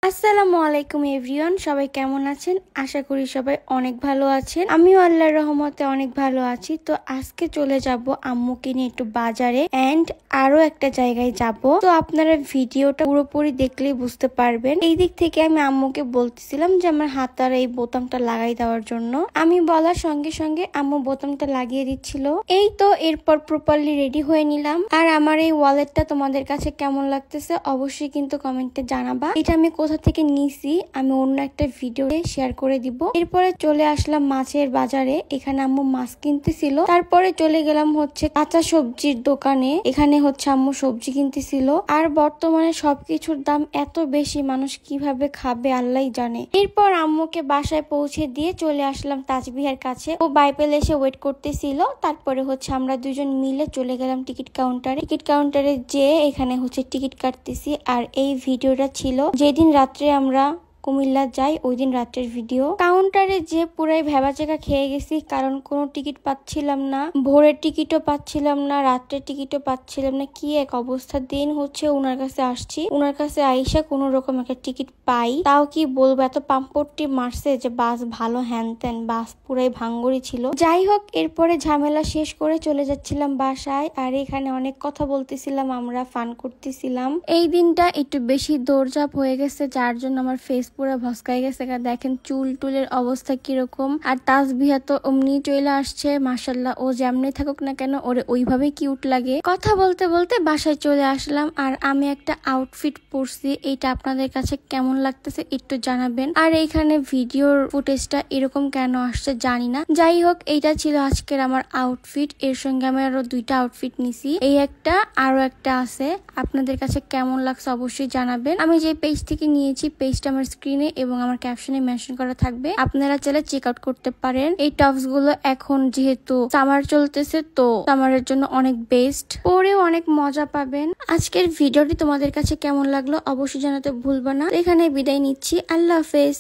আসসালামু আলাইকুম এভরিওয়ান, সবাই কেমন আছেন? আশা করি সবাই অনেক ভালো আছেন। আমিও আল্লাহর রহমতে অনেক ভালো আছি। তো আজকে চলে যাব আম্মুকে নিয়ে একটু বাজারে এন্ড আরো একটা জায়গায় যাব। তো আপনারা ভিডিওটা পুরোপুরি দেখলেই বুঝতে পারবেন। এই দিক থেকে আমি আম্মুকে বলতেছিলাম যে আমার হাতার এই বোতামটা লাগাই দেওয়ার জন্য। আমি বলার সঙ্গে সঙ্গে আম্মু বোতামটা লাগিয়ে দিচ্ছিল। এই তো এরপর প্রপারলি রেডি হয়ে নিলাম। আর আমার এই ওয়ালেটটা তোমাদের কাছে কেমন লাগতেছে অবশ্যই কিন্তু কমেন্টে জানাবা। এটা আমি কোথা থেকে নিছি আমি অন্য একটা ভিডিও শেয়ার করে দিব। এরপরে চলে আসলাম মাছের বাজারে। এখানে আম্মু মাছ কিনতেছিল। তারপরে চলে গেলাম হচ্ছে কাঁচা সবজির দোকানে। এখানে হচ্ছে আম্মু সবজি কিনতেছিল। আর বর্তমানে সবকিছুর দাম এত বেশি, মানুষ কিভাবে খাবে আল্লাহই জানে। এরপর আম্মুকে বাসায় পৌঁছে দিয়ে চলে আসলাম তাজবিহার কাছে। ও বাইপেল এসে ওয়েট করতেছিল। তারপরে হচ্ছে আমরা দুজন মিলে চলে গেলাম টিকিট কাউন্টারে যে এখানে হচ্ছে টিকিট কাটতেছি। আর এই ভিডিওটা ছিল যেদিন রাত্রে আমরা কুমিল্লা যাই ওই দিন রাত্রের ভিডিও। কাউন্টারে যে পুরাই ভেবাচেকা খেয়ে গেছি, কারণ কোনো টিকিট পাচ্ছিলাম না, ভোরের টিকিটও পাচ্ছিলাম না, রাত্রের টিকিটও পাচ্ছিলাম না। কি এক অবস্থা। দিন হচ্ছে ওনার কাছে আসছি, ওনার কাছে আইসা কোন রকম একটা টিকিট পাই। তাও কি বলবো, এত পাম্পটি মারছে যে বাস ভালো হ্যান ত্যান, বাস পুরাই ভাঙ্গরি ছিল। যাই হোক, এরপরে ঝামেলা শেষ করে চলে যাচ্ছিলাম বাসায়। আর এখানে অনেক কথা বলতেছিলাম, আমরা ফান করতেছিলাম। এই দিনটা একটু বেশি দৌড়ঝাঁপ হয়ে গেছে, যার জন্য আমার ফেস পুরো ভস্কাই গেছে। দেখেন চুল টুলের অবস্থা কিরকম। আর তাসবিহা তো অমনি চলে আসছে। মাশাল্লাহ, ও যেমনি থাকুক না কেন ওরে ওইভাবে কিউট লাগে। কথা বলতে বলতে বাসায় চলে আসলাম। আর আমি একটা আউটফিট পরছি, এইটা আপনাদের কাছে কেমন লাগতেছে একটু জানাবেন। আর এইখানে ভিডিওর ফুটেজটা এরকম কেন আসছে জানি না। যাই হোক, এইটা ছিল আজকের আমার আউটফিট। এর সঙ্গে আমি আরো দুইটা আউটফিট নিছি, এই একটা আরো একটা আছে। আপনাদের কাছে কেমন লাগছে অবশ্যই জানাবেন। আমি যে পেজ থেকে নিয়েছি পেজটা আমার স্ক্রিনে এবং আমার ক্যাপশনে মেনশন করা থাকবে, আপনারা চাইলে চেক আউট করতে পারেন। এই টপস গুলো এখন যেহেতু সামার চলতেছে, তো সামারের জন্য অনেক বেস্ট, পরেও অনেক মজা পাবেন। আজকের ভিডিওটি তোমাদের কাছে কেমন লাগলো অবশ্যই জানাতে ভুলবা না। এখানে বিদায় নিচ্ছি, আল্লাহ হাফেজ।